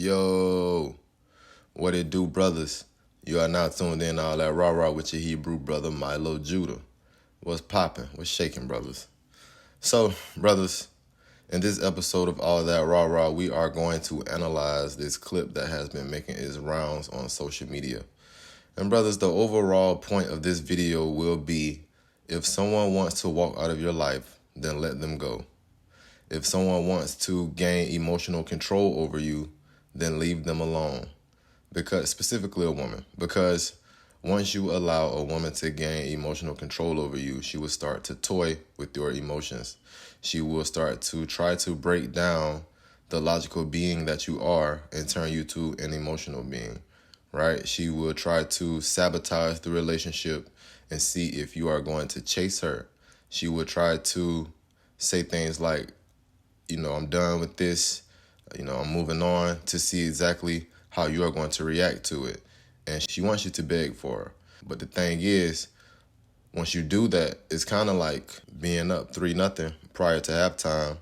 Yo, what it do, brothers? You are now tuned in to All That R.A.R.A with your Hebrew brother, Milo Judah. What's poppin'? What's shaking, brothers? So, brothers, in this episode of All That R.A.R.A, we are going to analyze this clip that has been making its rounds on social media. And brothers, the overall point of this video will be, if someone wants to walk out of your life, then let them go. If someone wants to gain emotional control over you, then leave them alone. Because specifically a woman, because once you allow a woman to gain emotional control over you, she will start to toy with your emotions. She will start to try to break down the logical being that you are and turn you to an emotional being, right? She will try to sabotage the relationship and see if you are going to chase her. She will try to say things like, I'm done with this, I'm moving on, to see exactly how you are going to react to it. And she wants you to beg for her. But the thing is, once you do that, it's kind of like being up 3-0 prior to halftime,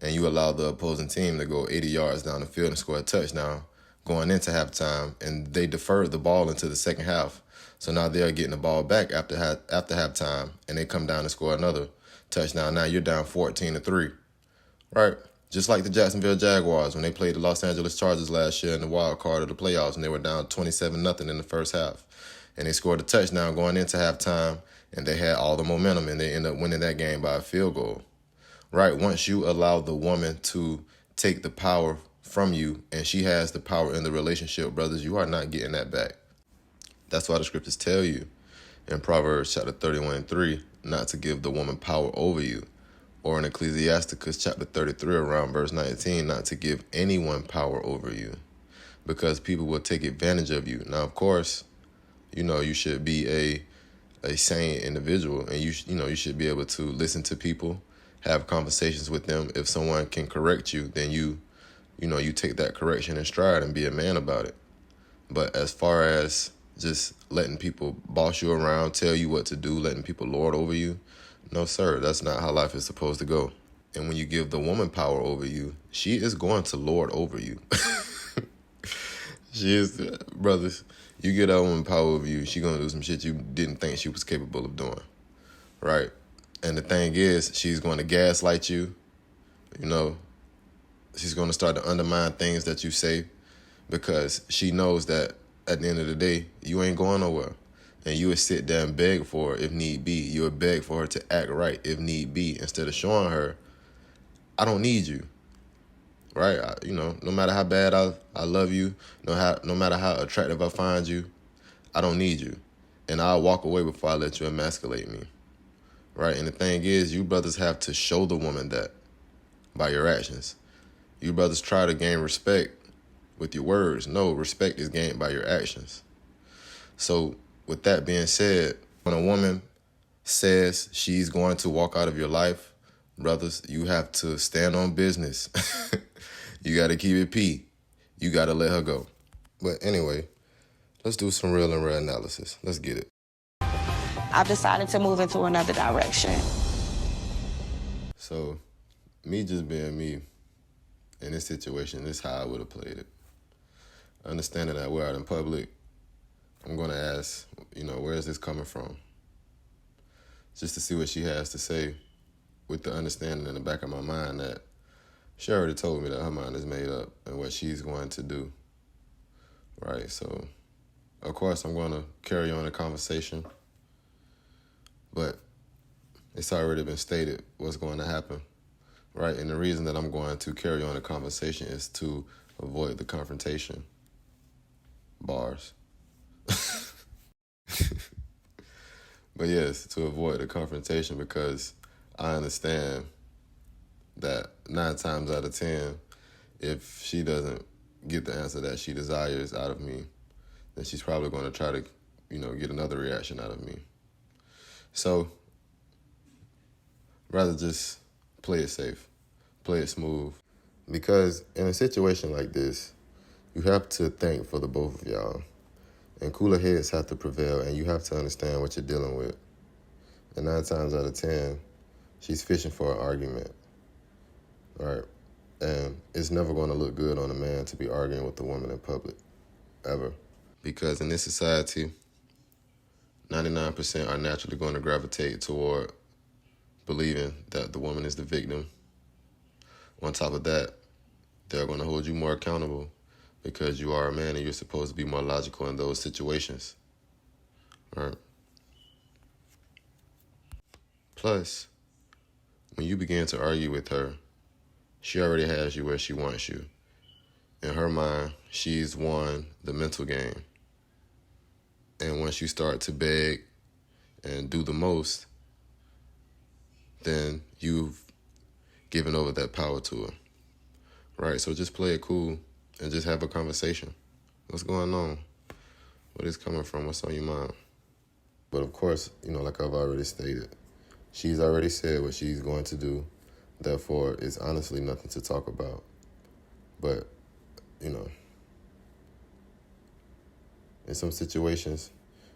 and you allow the opposing team to go 80 yards down the field and score a touchdown going into halftime, and they deferred the ball into the second half. So now they're getting the ball back after halftime, and they come down and score another touchdown. Now you're down 14-3. Right? Just like the Jacksonville Jaguars when they played the Los Angeles Chargers last year in the wild card of the playoffs, and they were down 27-0 in the first half. And they scored a touchdown going into halftime, and they had all the momentum, and they ended up winning that game by a field goal. Right? Once you allow the woman to take the power from you, and she has the power in the relationship, brothers, you are not getting that back. That's why the scriptures tell you in Proverbs chapter 31:3 not to give the woman power over you. Or in Ecclesiasticus chapter 33 around verse 19, not to give anyone power over you, because people will take advantage of you. Now, of course, you should be a sane individual, and you should be able to listen to people, have conversations with them. If someone can correct you, then you take that correction in stride and be a man about it. But as far as just letting people boss you around, tell you what to do, letting people lord over you, no, sir, that's not how life is supposed to go. And when you give the woman power over you, she is going to lord over you. She is, brothers, you give that woman power over you, she's going to do some shit you didn't think she was capable of doing, right? And the thing is, she's going to gaslight you, she's going to start to undermine things that you say, because she knows that at the end of the day, you ain't going nowhere. And you would sit there and beg for her if need be. You would beg for her to act right if need be, instead of showing her, I don't need you, right? No matter how bad I love you, no matter how attractive I find you, I don't need you. And I'll walk away before I let you emasculate me, right? And the thing is, you brothers have to show the woman that by your actions. You brothers try to gain respect with your words. No, respect is gained by your actions. So, with that being said, when a woman says she's going to walk out of your life, brothers, you have to stand on business. You got to keep it P. You got to let her go. But anyway, let's do some real and rare analysis. Let's get it. I've decided to move into another direction. So, me just being me in this situation, this is how I would have played it. Understanding that we're out in public, I'm going to ask, where is this coming from? Just to see what she has to say, with the understanding in the back of my mind that she already told me that her mind is made up and what she's going to do, right? So, of course, I'm going to carry on the conversation, but it's already been stated what's going to happen, right? And the reason that I'm going to carry on the conversation is to avoid the confrontation. Bars. But yes, to avoid the confrontation, because I understand that 9 times out of 10, if she doesn't get the answer that she desires out of me, then she's probably going to try to, get another reaction out of me. So, rather just play it safe, play it smooth. Because in a situation like this, you have to think for the both of y'all. And cooler heads have to prevail, and you have to understand what you're dealing with. And 9 times out of 10, she's fishing for an argument, right? And it's never going to look good on a man to be arguing with a woman in public, ever. Because in this society, 99% are naturally going to gravitate toward believing that the woman is the victim. On top of that, they're going to hold you more accountable because you are a man and you're supposed to be more logical in those situations. Right? Plus, when you begin to argue with her, she already has you where she wants you. In her mind, she's won the mental game. And once you start to beg and do the most, then you've given over that power to her. Right? So just play it cool and just have a conversation. What's going on? Where is coming from? What's on your mind? But of course, like I've already stated, she's already said what she's going to do. Therefore, it's honestly nothing to talk about. But, in some situations,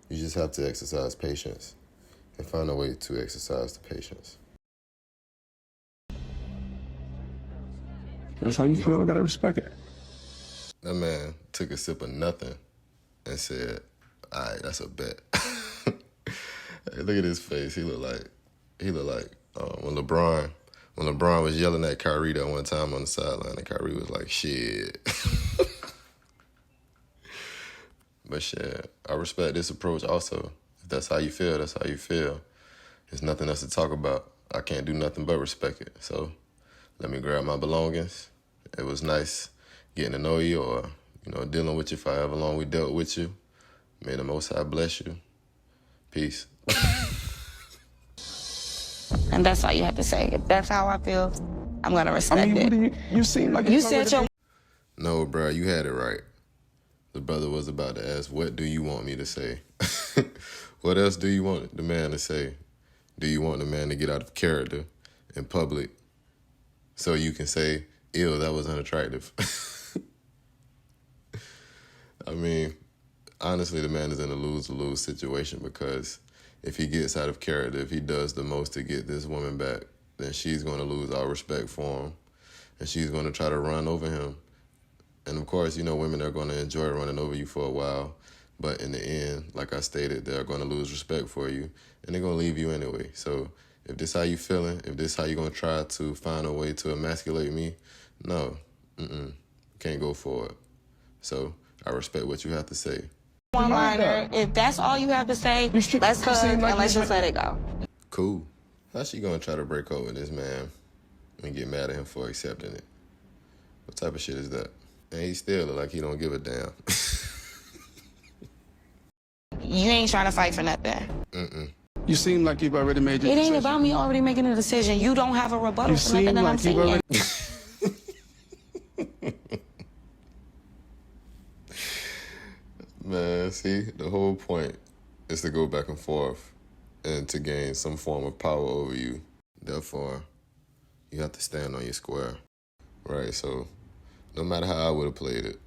you just have to exercise patience and find a way to exercise the patience. That's how you feel. I gotta respect it. That man took a sip of nothing and said, "All right, that's a bet." Hey, look at his face. He looked like when LeBron was yelling at Kyrie that one time on the sideline, and Kyrie was like, "Shit." But shit, I respect this approach also. If that's how you feel, that's how you feel. There's nothing else to talk about. I can't do nothing but respect it. So let me grab my belongings. It was nice getting to know you or, dealing with you for however long we dealt with you. May the Most High bless you. Peace. And that's all you have to say. If that's how I feel, I'm going to respect it. You seem like You said your... No, bro, you had it right. The brother was about to ask, what do you want me to say? What else do you want the man to say? Do you want the man to get out of character in public so you can say, ew, that was unattractive? I mean, honestly, the man is in a lose-lose situation because if he gets out of character, if he does the most to get this woman back, then she's going to lose all respect for him, and she's going to try to run over him. And of course, women are going to enjoy running over you for a while, but in the end, like I stated, they're going to lose respect for you, and they're going to leave you anyway. So if this how you feeling, if this how you're going to try to find a way to emasculate me, no, can't go for it. So I respect what you have to say. One-liner. If that's all you have to say, let's hug and let's just let it go. Cool. How's she going to try to break up with this man and get mad at him for accepting it? What type of shit is that? And he still look like he don't give a damn. You ain't trying to fight for nothing. You seem like you've already made your decision. It ain't about me already making a decision. You don't have a rebuttal for nothing that I'm saying. Man, see, the whole point is to go back and forth and to gain some form of power over you. Therefore, you have to stand on your square, right? So no matter how I would have played it,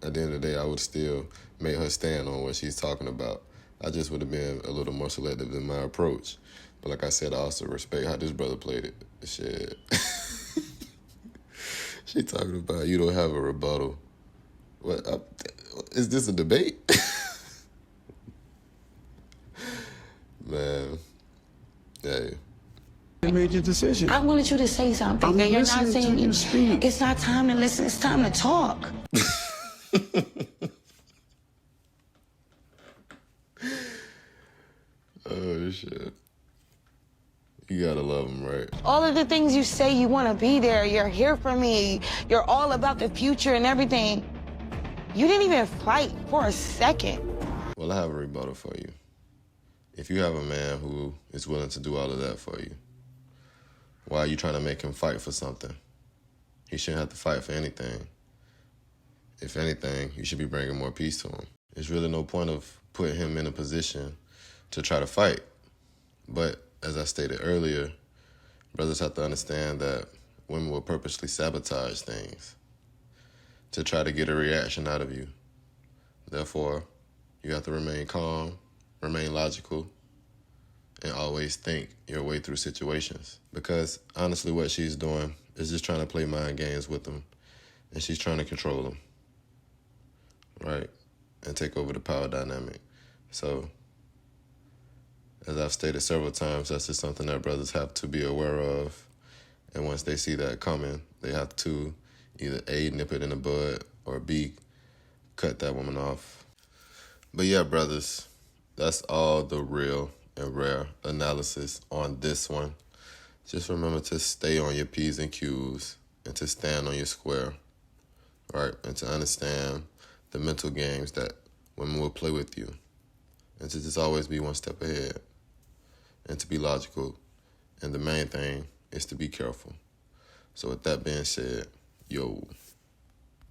at the end of the day, I would still make her stand on what she's talking about. I just would have been a little more selective in my approach. But like I said, I also respect how this brother played it. Shit. She talking about you don't have a rebuttal. What? Is this a debate? Man. Hey. You made your decision. I wanted you to say something. I'm and you're not listening saying to you speak. It's not time to listen. It's time to talk. Oh, shit. You gotta love him, right? All of the things you say, you want to be there. You're here for me. You're all about the future and everything. You didn't even fight for a second. Well, I have a rebuttal for you. If you have a man who is willing to do all of that for you, why are you trying to make him fight for something? He shouldn't have to fight for anything. If anything, you should be bringing more peace to him. There's really no point of putting him in a position to try to fight. But as I stated earlier, brothers have to understand that women will purposely sabotage things to try to get a reaction out of you. Therefore, you have to remain calm, remain logical, and always think your way through situations. Because honestly, what she's doing is just trying to play mind games with them, and she's trying to control them, right? And take over the power dynamic. So, as I've stated several times, that's just something that brothers have to be aware of. And once they see that coming, they have to either A, nip it in the bud, or B, cut that woman off. But yeah, brothers, that's all the real and rare analysis on this one. Just remember to stay on your P's and Q's and to stand on your square, right? And to understand the mental games that women will play with you. And to just always be one step ahead and to be logical. And the main thing is to be careful. So with that being said, yo.